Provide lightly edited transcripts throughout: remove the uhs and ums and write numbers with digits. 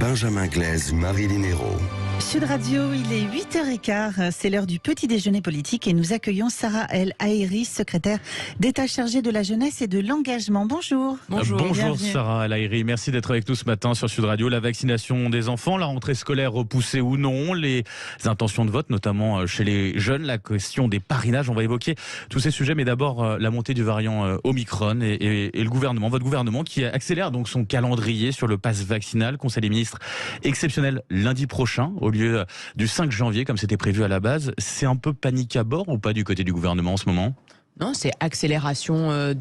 Benjamin Glaise, Maryline Hérault. Sud Radio, il est 8h15, c'est l'heure du petit déjeuner politique et nous accueillons Sarah El Haïry, secrétaire d'État chargée de la jeunesse et de l'engagement. Bonjour. Bonjour Bienvenue. Sarah El Haïry, merci d'être avec nous ce matin sur Sud Radio. La vaccination des enfants, la rentrée scolaire repoussée ou non, les intentions de vote, notamment chez les jeunes, la question des parrainages, on va évoquer tous ces sujets, mais d'abord la montée du variant Omicron et le gouvernement, votre gouvernement qui accélère donc son calendrier sur le pass vaccinal, conseil des ministres exceptionnel lundi prochain, au lieu du 5 janvier comme c'était prévu à la base. C'est un peu panique à bord ou pas du côté du gouvernement en ce moment ? Non, c'est accélération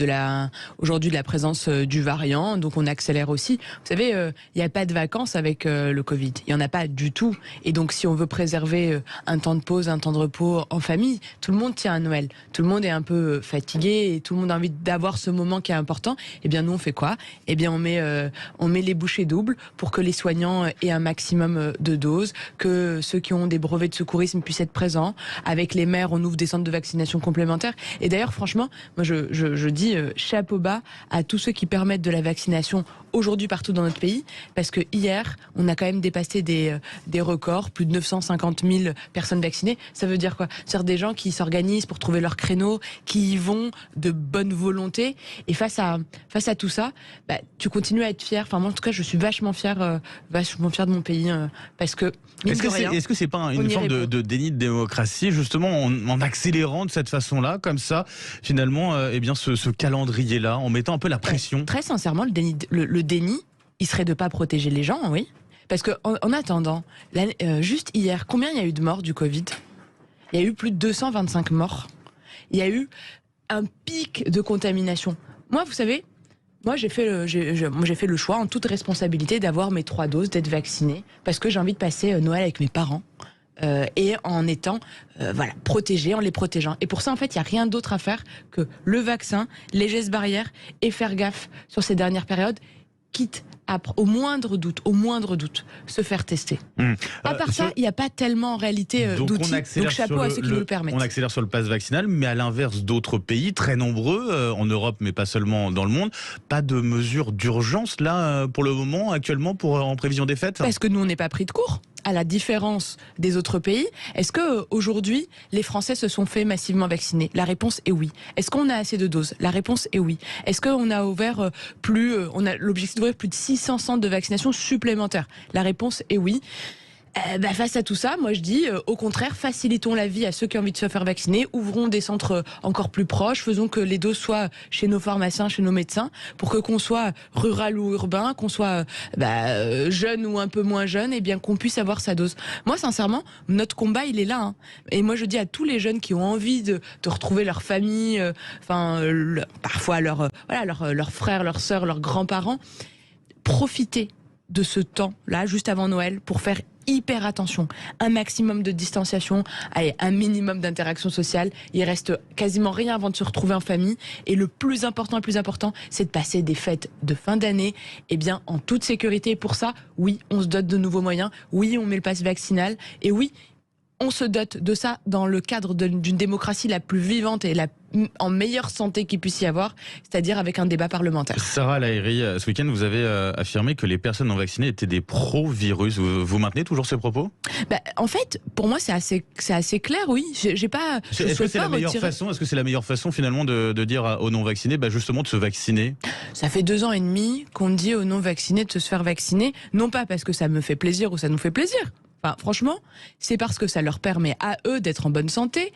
aujourd'hui de la présence du variant, donc on accélère aussi. Vous savez, il n'y a pas de vacances avec le Covid, il n'y en a pas du tout. Et donc si on veut préserver un temps de pause, un temps de repos en famille, tout le monde tient à Noël. Tout le monde est un peu fatigué et tout le monde a envie d'avoir ce moment qui est important. Eh bien nous on fait quoi ? Eh bien on met les bouchées doubles pour que les soignants aient un maximum de doses, que ceux qui ont des brevets de secourisme puissent être présents. Avec les maires, on ouvre des centres de vaccination complémentaires. Et d'ailleurs, franchement, moi je dis chapeau bas à tous ceux qui permettent de la vaccination aujourd'hui partout dans notre pays, parce que hier, on a quand même dépassé des records, plus de 950 000 personnes vaccinées. Ça veut dire quoi ? C'est-à-dire des gens qui s'organisent pour trouver leur créneau, qui y vont de bonne volonté. Et face à tout ça, tu continues à être fier. Enfin, moi, en tout cas, je suis vachement fier de mon pays, parce que est-ce que c'est pas une forme de déni de démocratie, justement, en accélérant de cette façon-là, comme ça, finalement, ce calendrier-là, en mettant un peu la pression ? Très sincèrement, le déni, il serait de pas protéger les gens, oui. Parce que en attendant, juste hier, combien il y a eu de morts du Covid ? Il y a eu plus de 225 morts. Il y a eu un pic de contamination. Moi, vous savez, j'ai fait le choix, en toute responsabilité, d'avoir mes 3 doses, d'être vaccinée, parce que j'ai envie de passer Noël avec mes parents. Et en étant protégés, en les protégeant. Et pour ça, en fait, il n'y a rien d'autre à faire que le vaccin, les gestes barrières et faire gaffe sur ces dernières périodes, quitte à, au moindre doute, se faire tester. À part ça, il n'y a pas tellement en réalité d'outils. Donc chapeau à ceux qui nous le permettent. On accélère sur le pass vaccinal, mais à l'inverse d'autres pays, très nombreux, en Europe, mais pas seulement dans le monde, pas de mesures d'urgence là, pour le moment, actuellement, en prévision des fêtes ? Parce que nous, on n'est pas pris de court. À la différence des autres pays, est-ce que aujourd'hui les Français se sont fait massivement vacciner ? La réponse est oui. Est-ce qu'on a assez de doses ? La réponse est oui. Est-ce qu'on a ouvert on a l'objectif d'ouvrir plus de 600 centres de vaccination supplémentaires ? La réponse est oui. Face à tout ça, moi je dis au contraire, facilitons la vie à ceux qui ont envie de se faire vacciner, ouvrons des centres encore plus proches, faisons que les doses soient chez nos pharmaciens, chez nos médecins, pour que qu'on soit rural ou urbain, qu'on soit jeune ou un peu moins jeune, et bien qu'on puisse avoir sa dose. Moi sincèrement, notre combat il est là, hein. Et moi je dis à tous les jeunes qui ont envie de retrouver leur famille, parfois leurs frères, leurs sœurs, leurs grands-parents, profitez de ce temps-là, juste avant Noël, pour faire hyper attention, un maximum de distanciation, un minimum d'interaction sociale. Il reste quasiment rien avant de se retrouver en famille. Et le plus important, c'est de passer des fêtes de fin d'année, en toute sécurité. Et pour ça, oui, on se dote de nouveaux moyens. Oui, on met le pass vaccinal. Et oui, on se dote de ça dans le cadre d'une démocratie la plus vivante et en meilleure santé qu'il puisse y avoir, c'est-à-dire avec un débat parlementaire. Sarah El Haïry, ce week-end, vous avez affirmé que les personnes non vaccinées étaient des pro-virus. Vous maintenez toujours ces propos ? En fait, pour moi, c'est assez clair, oui. J'ai pas. Est-ce que c'est la meilleure façon ? Est-ce que c'est la meilleure façon finalement de dire aux non vaccinés, justement, de se vacciner ? Ça fait 2 ans et demi qu'on dit aux non vaccinés de se faire vacciner, non pas parce que ça me fait plaisir ou ça nous fait plaisir. Enfin, franchement, c'est parce que ça leur permet à eux d'être en bonne santé,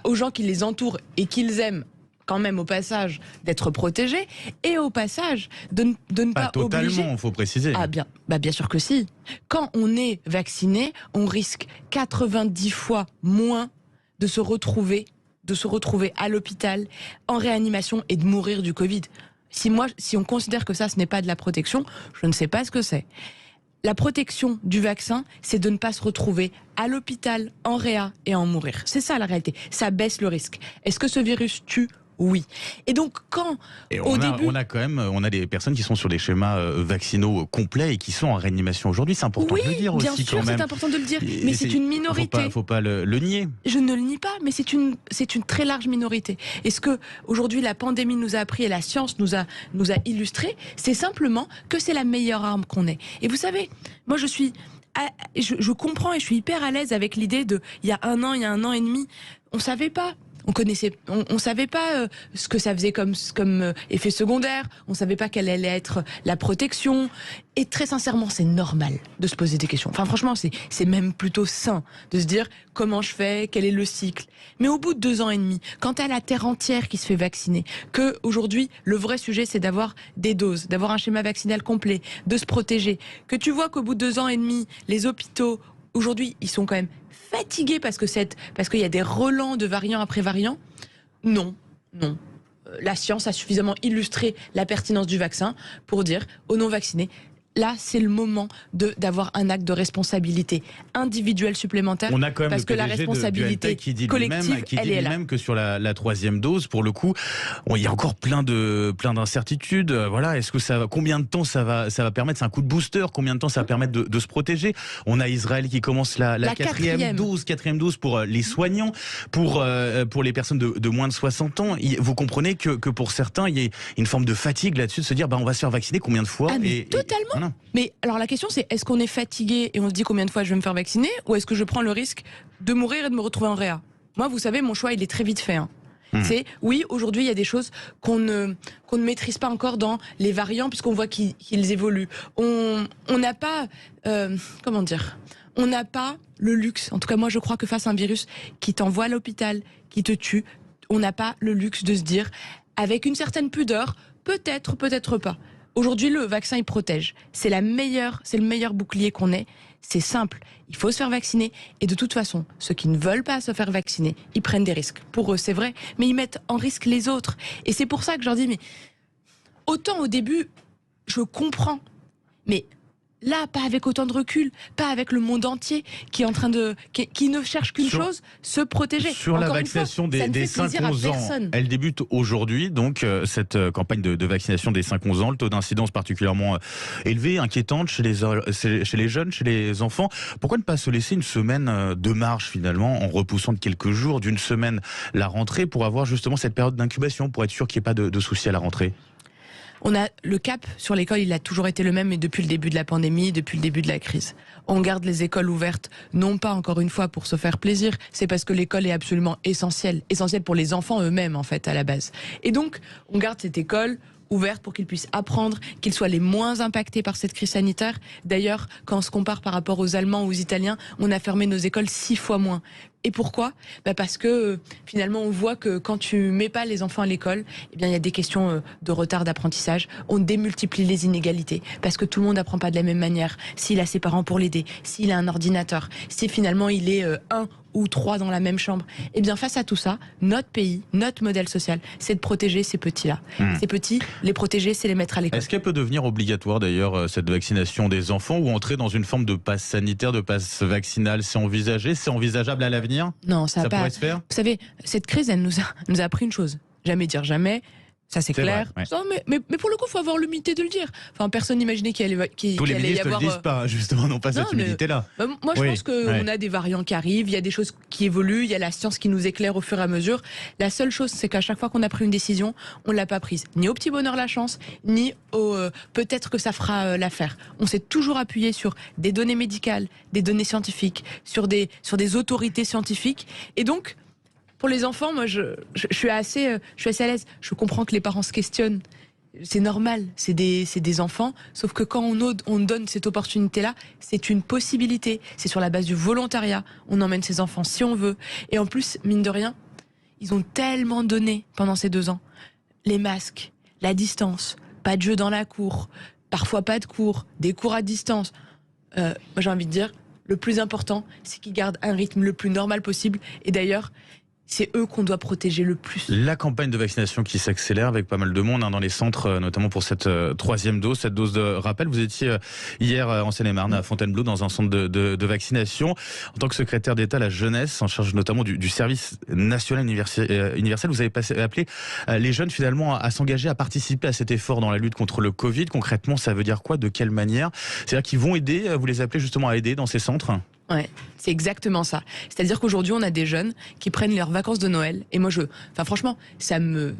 aux gens qui les entourent et qu'ils aiment quand même au passage d'être protégés, et au passage de ne pas totalement, obliger... il faut préciser. Ah bien sûr que si. Quand on est vacciné, on risque 90 fois moins de se retrouver à l'hôpital, en réanimation et de mourir du Covid. Si on considère que ça, ce n'est pas de la protection, je ne sais pas ce que c'est. La protection du vaccin, c'est de ne pas se retrouver à l'hôpital, en réa et en mourir. C'est ça la réalité. Ça baisse le risque. Est-ce que ce virus tue ? Oui. Et donc, quand, Et au début... on a des personnes qui sont sur des schémas vaccinaux complets et qui sont en réanimation aujourd'hui. C'est important de le dire bien aussi sûr, quand même. c'est important de le dire, mais c'est une minorité. Faut pas le nier. Je ne le nie pas, mais c'est une très large minorité. Et ce que aujourd'hui la pandémie nous a appris et la science nous a illustré, c'est simplement que c'est la meilleure arme qu'on ait. Et vous savez, moi je comprends et je suis hyper à l'aise avec l'idée il y a un an et demi, on savait pas. On savait pas ce que ça faisait comme effet secondaire. On savait pas quelle allait être la protection. Et très sincèrement, c'est normal de se poser des questions. Enfin, franchement, c'est même plutôt sain de se dire comment je fais, quel est le cycle. Mais au bout de 2 ans et demi, quand t'as la terre entière qui se fait vacciner, que aujourd'hui le vrai sujet c'est d'avoir des doses, d'avoir un schéma vaccinal complet, de se protéger, que tu vois qu'au bout de 2 ans et demi, les hôpitaux aujourd'hui, ils sont quand même fatigués parce qu'il y a des relents de variants après variants. Non. La science a suffisamment illustré la pertinence du vaccin pour dire aux non-vaccinés, là, c'est le moment d'avoir un acte de responsabilité individuelle supplémentaire. On a quand même parce le que la PDG responsabilité qui dit collective, elle est là. lui-même que sur la 3e dose, pour le coup, il y a encore plein d'incertitudes. Voilà, combien de temps ça va permettre? C'est un coup de booster. Combien de temps ça va permettre de se protéger? On a Israël qui commence la 4e dose pour les soignants, pour les personnes de moins de 60 ans. Vous comprenez que pour certains, il y a une forme de fatigue là-dessus, de se dire, on va se faire vacciner combien de fois? Totalement. Voilà. Mais alors la question c'est, est-ce qu'on est fatigué et on se dit combien de fois je vais me faire vacciner, ou est-ce que je prends le risque de mourir et de me retrouver en réa? Moi, vous savez, mon choix il est très vite fait. C'est oui, aujourd'hui il y a des choses qu'on ne maîtrise pas encore dans les variants puisqu'on voit qu'ils évoluent. On n'a pas on n'a pas le luxe. En tout cas, moi je crois que face à un virus qui t'envoie à l'hôpital, qui te tue, on n'a pas le luxe de se dire avec une certaine pudeur, peut-être pas. Aujourd'hui, le vaccin, il protège. C'est le meilleur bouclier qu'on ait. C'est simple. Il faut se faire vacciner. Et de toute façon, ceux qui ne veulent pas se faire vacciner, ils prennent des risques. Pour eux, c'est vrai. Mais ils mettent en risque les autres. Et c'est pour ça que je leur dis, mais autant au début, je comprends. Mais là, pas avec autant de recul, pas avec le monde entier qui est en train qui ne cherche qu'une chose, se protéger. Sur la vaccination des 5-11 ans, elle débute aujourd'hui, donc cette campagne de vaccination des 5-11 ans, le taux d'incidence particulièrement élevé, inquiétante chez les jeunes, chez les enfants. Pourquoi ne pas se laisser une semaine de marge finalement, en repoussant de quelques jours, d'une semaine, la rentrée, pour avoir justement cette période d'incubation, pour être sûr qu'il n'y ait pas de soucis à la rentrée? On a le cap sur l'école, il a toujours été le même, mais depuis le début de la pandémie, depuis le début de la crise. On garde les écoles ouvertes, non pas encore une fois pour se faire plaisir, c'est parce que l'école est absolument essentielle pour les enfants eux-mêmes en fait à la base. Et donc, on garde cette école ouverte pour qu'ils puissent apprendre, qu'ils soient les moins impactés par cette crise sanitaire. D'ailleurs, quand on se compare par rapport aux Allemands ou aux Italiens, on a fermé nos écoles 6 fois moins. Et pourquoi ? Parce que finalement on voit que quand tu mets pas les enfants à l'école, eh bien il y a des questions de retard d'apprentissage. On démultiplie les inégalités parce que tout le monde n'apprend pas de la même manière. S'il a ses parents pour l'aider, s'il a un ordinateur, si finalement il est 1 ou 3 dans la même chambre. Eh bien face à tout ça, notre pays, notre modèle social, c'est de protéger ces petits-là. Ces petits, les protéger, c'est les mettre à l'école. Est-ce qu'elle peut devenir obligatoire d'ailleurs cette vaccination des enfants, ou entrer dans une forme de passe sanitaire, de passe vaccinal? C'est envisageable à l'avenir? Non, ça pourrait se faire. Vous savez, cette crise, elle nous a appris une chose. Jamais dire jamais. Ça, c'est clair. Vrai, ouais. Non, mais pour le coup, il faut avoir l'humilité de le dire. Enfin, personne n'imaginait qu'il allait Tous les y ministres ne avoir... le disent pas, justement, non pas cette humilité-là. Moi, je pense qu'on a des variants qui arrivent, il y a des choses qui évoluent, il y a la science qui nous éclaire au fur et à mesure. La seule chose, c'est qu'à chaque fois qu'on a pris une décision, on ne l'a pas prise ni au petit bonheur la chance, ni au peut-être que ça fera l'affaire. On s'est toujours appuyé sur des données médicales, des données scientifiques, sur des autorités scientifiques. Et donc, pour les enfants, moi, je suis assez à l'aise. Je comprends que les parents se questionnent. C'est normal, c'est des enfants. Sauf que quand on donne cette opportunité-là, c'est une possibilité. C'est sur la base du volontariat. On emmène ses enfants si on veut. Et en plus, mine de rien, ils ont tellement donné pendant ces 2 ans. Les masques, la distance, pas de jeu dans la cour, parfois pas de cours, des cours à distance. Moi, j'ai envie de dire, le plus important, c'est qu'ils gardent un rythme le plus normal possible. Et d'ailleurs, c'est eux qu'on doit protéger le plus. La campagne de vaccination qui s'accélère avec pas mal de monde dans les centres, notamment pour cette troisième dose, cette dose de rappel. Vous étiez hier en Seine-et-Marne à Fontainebleau dans un centre de vaccination. En tant que secrétaire d'État à la jeunesse, en charge notamment du service national universel, vous avez appelé les jeunes finalement à s'engager, à participer à cet effort dans la lutte contre le Covid. Concrètement, ça veut dire quoi? De quelle manière? C'est-à-dire qu'ils vont aider, vous les appelez justement à aider dans ces centres? Ouais, c'est exactement ça. C'est-à-dire qu'aujourd'hui, on a des jeunes qui prennent leurs vacances de Noël. Et moi, franchement, ça me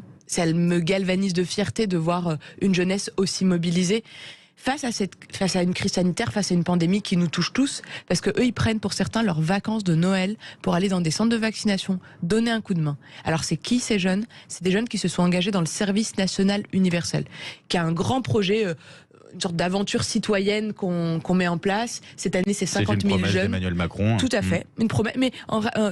galvanise de fierté de voir une jeunesse aussi mobilisée face à une crise sanitaire, face à une pandémie qui nous touche tous. Parce que eux, ils prennent pour certains leurs vacances de Noël pour aller dans des centres de vaccination, donner un coup de main. Alors, c'est qui ces jeunes? C'est des jeunes qui se sont engagés dans le service national universel, qui a un grand projet, une sorte d'aventure citoyenne qu'on met en place. Cette année, c'est 50 000 jeunes. D'Emmanuel Macron. Tout à fait. Une promesse, mais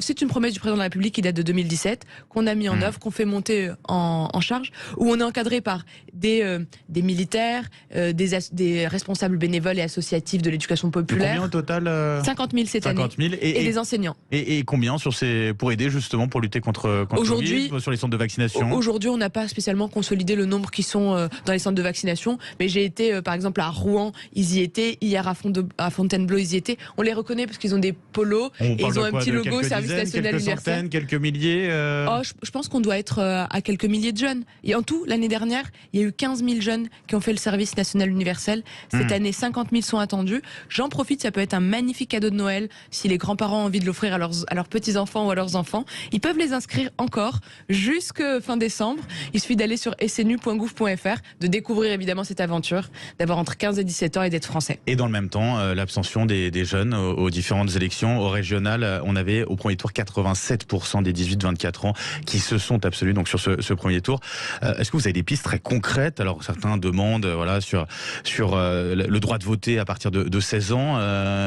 c'est une promesse du président de la République qui date de 2017, qu'on a mis en œuvre, qu'on fait monter en charge, où on est encadré par des militaires, des responsables bénévoles et associatifs de l'éducation populaire. Combien au total 50 000 cette année. 50 000 et des enseignants. Et combien pour aider justement pour lutter contre aujourd'hui, Covid, sur les centres de vaccination? Aujourd'hui, on n'a pas spécialement consolidé le nombre qui sont dans les centres de vaccination, mais j'ai été par exemple à Rouen, ils y étaient, hier à Fontainebleau, ils y étaient. On les reconnaît parce qu'ils ont des polos et ils ont un petit logo Service National Universel. Quelques centaines, quelques milliers je pense qu'on doit être à quelques milliers de jeunes. Et en tout, l'année dernière, il y a eu 15 000 jeunes qui ont fait le Service National Universel. Cette année, 50 000 sont attendus. J'en profite, ça peut être un magnifique cadeau de Noël si les grands-parents ont envie de l'offrir à leurs petits-enfants ou à leurs enfants. Ils peuvent les inscrire encore jusqu'à fin décembre. Il suffit d'aller sur snu.gouv.fr, de découvrir évidemment cette aventure, d'avoir entre 15 et 17 ans et d'être français. Et dans le même temps, l'abstention des jeunes aux différentes élections, au régional, on avait au premier tour 87% des 18-24 ans qui se sont abstenus donc sur ce premier tour. Est-ce que vous avez des pistes très concrètes? Alors certains demandent sur le droit de voter à partir de 16 ans.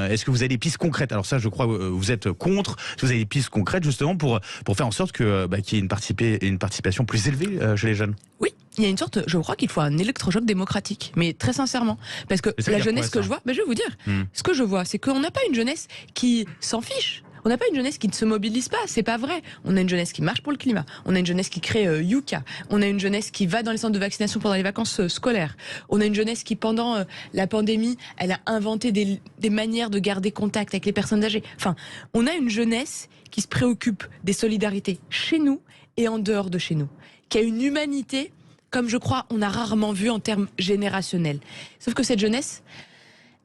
Est-ce que vous avez des pistes concrètes? Alors ça, je crois, vous êtes contre. Est-ce que vous avez des pistes concrètes justement pour faire en sorte qu'il y ait une participation plus élevée chez les jeunes? Oui. Il y a une sorte, je crois qu'il faut un électrochoc démocratique, mais très sincèrement. Parce que la jeunesse que je vois, je vais vous dire, ce que je vois, c'est qu'on n'a pas une jeunesse qui s'en fiche. On n'a pas une jeunesse qui ne se mobilise pas, c'est pas vrai. On a une jeunesse qui marche pour le climat, on a une jeunesse qui crée Yuka, on a une jeunesse qui va dans les centres de vaccination pendant les vacances scolaires, on a une jeunesse qui pendant la pandémie, elle a inventé des manières de garder contact avec les personnes âgées. Enfin, on a une jeunesse qui se préoccupe des solidarités chez nous et en dehors de chez nous, qui a une humanité comme je crois on a rarement vu en termes générationnels. Sauf que cette jeunesse,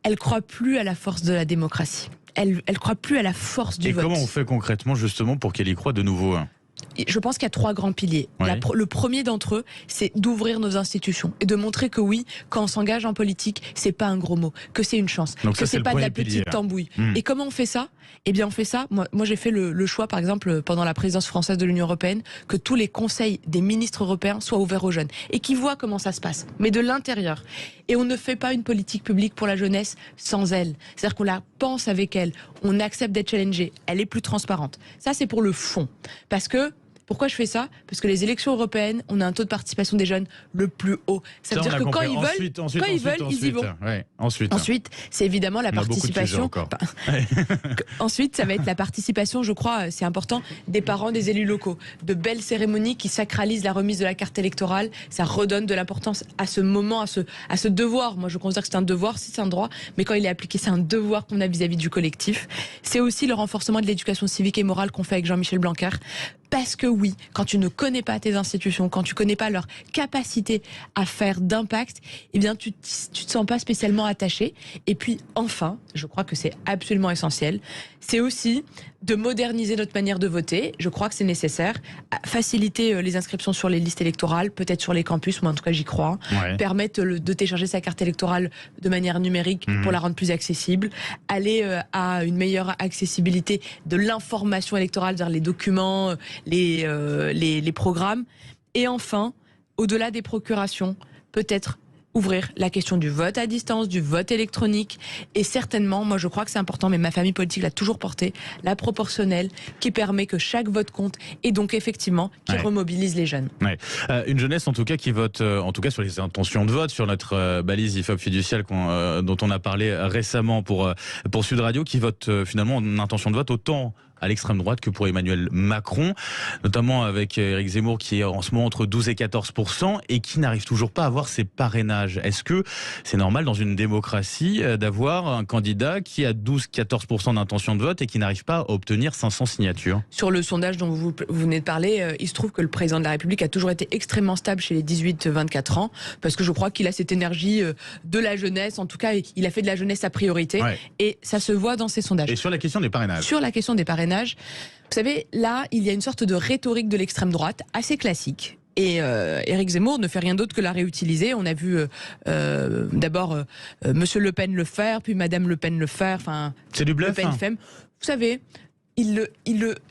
elle croit plus à la force de la démocratie. Elle croit plus à la force du vote. Et comment on fait concrètement justement pour qu'elle y croie de nouveau? Je pense qu'il y a 3 grands piliers. Oui. Le premier d'entre eux, c'est d'ouvrir nos institutions et de montrer que oui, quand on s'engage en politique, c'est pas un gros mot, que c'est une chance, donc que c'est pas de la petite pilier, tambouille. Et comment on fait ça? Eh bien, on fait ça. Moi, j'ai fait le choix, par exemple, pendant la présidence française de l'Union européenne, que tous les conseils des ministres européens soient ouverts aux jeunes et qu'ils voient comment ça se passe, mais de l'intérieur. Et on ne fait pas une politique publique pour la jeunesse sans elle. C'est-à-dire qu'on la pense avec elle, on accepte d'être challengé, elle est plus transparente. Ça, c'est pour le fond. Parce que pourquoi je fais ça? Parce que les élections européennes, on a un taux de participation des jeunes le plus haut. Ça veut dire que quand ils veulent, ils y vont. Ouais, ensuite, c'est évidemment la participation. Ensuite, ça va être la participation, je crois, c'est important, des parents, des élus locaux. De belles cérémonies qui sacralisent la remise de la carte électorale. Ça redonne de l'importance à ce moment, à ce devoir. Moi, je considère que c'est un devoir, si c'est un droit, mais quand il est appliqué, c'est un devoir qu'on a vis-à-vis du collectif. C'est aussi le renforcement de l'éducation civique et morale qu'on fait avec Jean-Michel Blanquer. Parce que oui, quand tu ne connais pas tes institutions, quand tu connais pas leur capacité à faire d'impact, eh bien tu te sens pas spécialement attaché. Et puis enfin, je crois que c'est absolument essentiel, c'est aussi de moderniser notre manière de voter. Je crois que c'est nécessaire. Faciliter les inscriptions sur les listes électorales, peut-être sur les campus, moi en tout cas j'y crois. Ouais. Permettre de télécharger sa carte électorale de manière numérique pour la rendre plus accessible. Aller à une meilleure accessibilité de l'information électorale vers les documents, les programmes. Et enfin, au-delà des procurations, peut-être ouvrir la question du vote à distance, du vote électronique et certainement, moi je crois que c'est important, mais ma famille politique l'a toujours porté, la proportionnelle qui permet que chaque vote compte et donc effectivement qui remobilise les jeunes. Ouais. Une jeunesse en tout cas qui vote, en tout cas sur les intentions de vote, sur notre balise IFOP fiduciale dont on a parlé récemment pour Sud Radio, qui vote finalement en intention de vote autant à l'extrême droite que pour Emmanuel Macron, notamment avec Éric Zemmour qui est en ce moment entre 12 et 14% et qui n'arrive toujours pas à avoir ses parrainages. Est-ce que c'est normal dans une démocratie d'avoir un candidat qui a 12-14% d'intention de vote et qui n'arrive pas à obtenir 500 signatures? Sur le sondage dont vous venez de parler, il se trouve que le président de la République a toujours été extrêmement stable chez les 18-24 ans, parce que je crois qu'il a cette énergie de la jeunesse. En tout cas, il a fait de la jeunesse sa priorité, et ça se voit dans ses sondages. Et sur la question des parrainages? Sur la question des parrainages, vous savez, là, il y a une sorte de rhétorique de l'extrême droite, assez classique. Et Éric Zemmour ne fait rien d'autre que la réutiliser. On a vu d'abord Monsieur Le Pen le faire, puis Madame Le Pen le faire. Enfin, c'est du bluff. Le Pen Femme. Vous savez,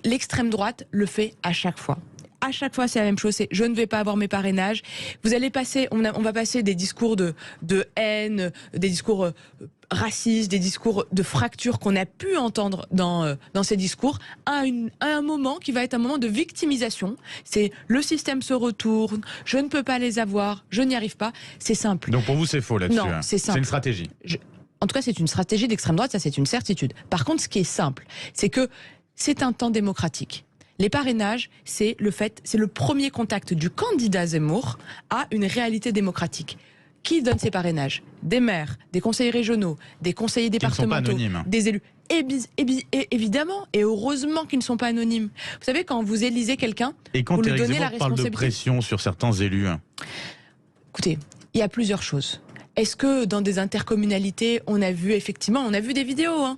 l'extrême droite le fait à chaque fois. À chaque fois, c'est la même chose. C'est je ne vais pas avoir mes parrainages. Vous allez passer, on va passer des discours de haine, des discours racistes, des discours de fracture qu'on a pu entendre dans ces discours, à un moment qui va être un moment de victimisation. C'est le système se retourne, je ne peux pas les avoir, je n'y arrive pas. C'est simple. Donc pour vous, c'est faux là-dessus? Non, c'est simple. C'est une stratégie. En tout cas, c'est une stratégie d'extrême droite, ça c'est une certitude. Par contre, ce qui est simple, c'est que c'est un temps démocratique. Les parrainages, c'est le premier contact du candidat Zemmour à une réalité démocratique. Qui donne ces parrainages? Des maires, des conseillers régionaux, des conseillers départementaux, des élus. Évidemment, et heureusement qu'ils ne sont pas anonymes. Vous savez, quand vous élisez quelqu'un, vous lui donnez la responsabilité. Parle de pression sur certains élus. Écoutez, il y a plusieurs choses. Est-ce que dans des intercommunalités, on a vu des vidéos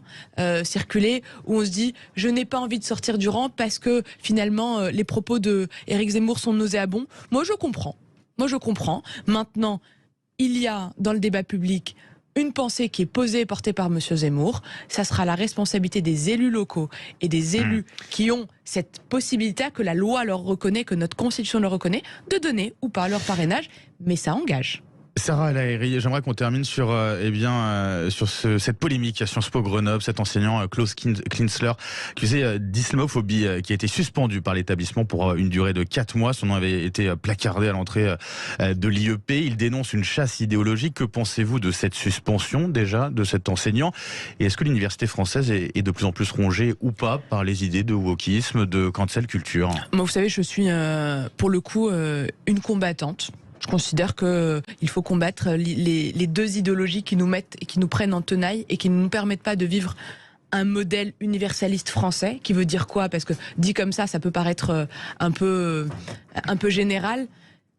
circuler où on se dit « je n'ai pas envie de sortir du rang parce que finalement les propos de Éric Zemmour sont nauséabonds ». Moi je comprends. Maintenant, il y a dans le débat public une pensée qui est posée et portée par M. Zemmour. Ça sera la responsabilité des élus locaux et des élus qui ont cette possibilité que la loi leur reconnaît, que notre constitution leur reconnaît, de donner ou pas leur parrainage. Mais ça engage. Sarah El Haïry, j'aimerais qu'on termine sur cette polémique à Sciences Po Grenoble, cet enseignant Klaus Kinzler, accusé d'islamophobie, qui a été suspendu par l'établissement pour une durée de 4 mois. Son nom avait été placardé à l'entrée de l'IEP. Il dénonce une chasse idéologique. Que pensez-vous de cette suspension déjà de cet enseignant? Et est-ce que l'université française est de plus en plus rongée ou pas par les idées de wokisme, de cancel culture? Moi, vous savez, je suis pour le coup une combattante. Je considère qu'il faut combattre les deux idéologies qui nous mettent et qui nous prennent en tenaille et qui ne nous permettent pas de vivre un modèle universaliste français. Qui veut dire quoi? Parce que dit comme ça peut paraître un peu général.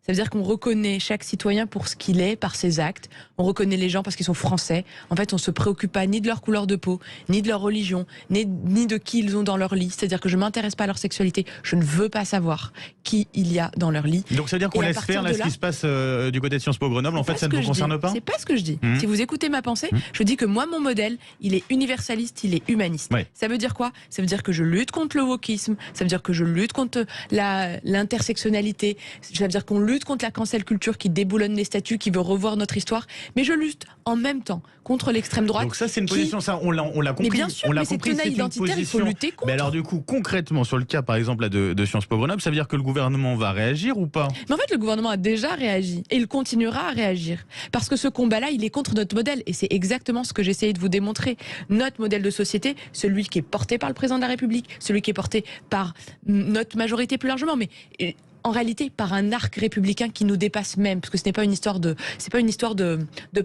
Ça veut dire qu'on reconnaît chaque citoyen pour ce qu'il est, par ses actes. On reconnaît les gens parce qu'ils sont français. En fait, on se préoccupe pas ni de leur couleur de peau, ni de leur religion, ni de qui ils ont dans leur lit. C'est-à-dire que je m'intéresse pas à leur sexualité. Je ne veux pas savoir qui il y a dans leur lit. Donc ça veut dire qu'on laisse faire là, ce qui se passe du côté de Sciences Po Grenoble. En fait, ça ne vous concerne pas? C'est pas ce que je dis. Si vous écoutez ma pensée, je dis que moi, mon modèle, il est universaliste, il est humaniste. Ouais. Ça veut dire quoi? Ça veut dire que je lutte contre le wokisme. Ça veut dire que je lutte contre l'intersectionnalité. Ça veut dire qu'on lutte contre la cancel culture qui déboulonne les statuts, qui veut revoir notre histoire, mais je lutte en même temps contre l'extrême droite. Donc ça, c'est une position, ça, on l'a compris. Mais bien sûr, mais c'est tenaille identitaire, il faut lutter contre. Mais alors du coup, concrètement, sur le cas, par exemple, là, de Sciences Po Grenoble, ça veut dire que le gouvernement va réagir ou pas? Mais en fait, le gouvernement a déjà réagi et il continuera à réagir. Parce que ce combat-là, il est contre notre modèle. Et c'est exactement ce que j'essayais de vous démontrer. Notre modèle de société, celui qui est porté par le président de la République, celui qui est porté par notre majorité plus largement, mais en réalité par un arc républicain qui nous dépasse même, parce que ce n'est pas une histoire de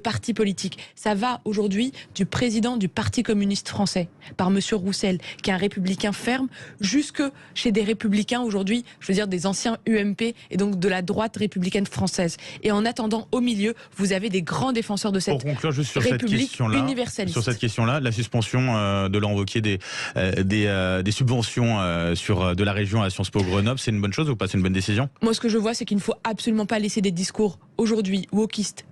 parti politique. Ça va aujourd'hui du président du Parti communiste français, par Monsieur Roussel, qui est un républicain ferme, jusque chez des républicains aujourd'hui, je veux dire des anciens UMP, et donc de la droite républicaine française. Et en attendant, au milieu, vous avez des grands défenseurs de cette Pour conclure juste sur République cette universaliste. Sur cette question-là, la suspension de l'envoquer des subventions de la région à Sciences Po Grenoble, c'est une bonne chose ou pas? C'est une bonne décision? Moi, ce que je vois, c'est qu'il ne faut absolument pas laisser des discours aujourd'hui wokistes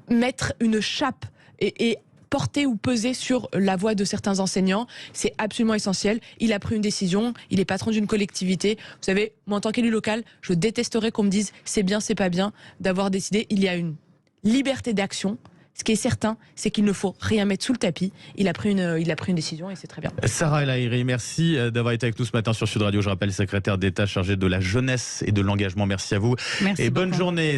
mettre une chape et porter ou peser sur la voix de certains enseignants. C'est absolument essentiel. Il a pris une décision, il est patron d'une collectivité. Vous savez, moi en tant qu'élu local, je détesterais qu'on me dise c'est bien, c'est pas bien d'avoir décidé. Il y a une liberté d'action. Ce qui est certain, c'est qu'il ne faut rien mettre sous le tapis. Il a pris une décision et c'est très bien. Sarah El Haïry, merci d'avoir été avec nous ce matin sur Sud Radio. Je rappelle, secrétaire d'État chargée de la jeunesse et de l'engagement. Merci à vous. Merci et bonne beaucoup. journée.